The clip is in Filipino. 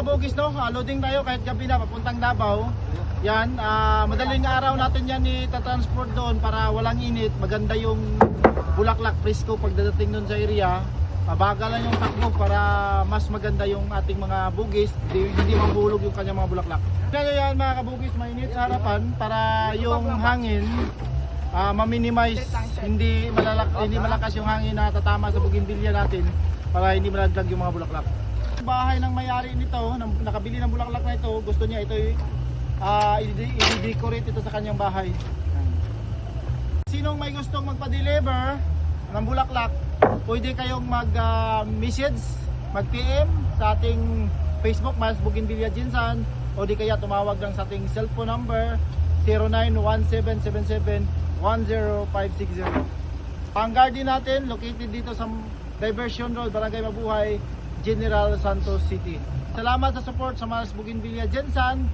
kabugis, no? Loading tayo kahit gabi na papuntang Davao. Yan, madaling araw natin yan i-transport doon para walang init. Maganda yung bulaklak presko pagdating doon sa area. Mabagal lang yung takbo para mas maganda yung ating mga bugis, hindi mabulog yung kanyang mga bulaklak. Kaya yan mga kabugis, mainit sa harapan para yung hangin ma-minimize, hindi malakas yung hangin na tatama sa bougainvillea natin para hindi malaglag yung mga bulaklak. Bahay ng may-ari nito, nakabili ng bulaklak na ito, gusto niya ito i-decorate ito sa kanyang bahay. Sinong may gustong magpa-deliver ng bulaklak, pwede kayong mag-message, mag-PM sa ating Facebook, Miles Bougainvillea Jinsan, o di kaya tumawag lang sa ating cellphone number 091777105560. Ang garden natin located dito sa Diversion Road, Barangay Mabuhay, General Santos City. Salamat sa support sa Miles Bougainvillea Jinsan.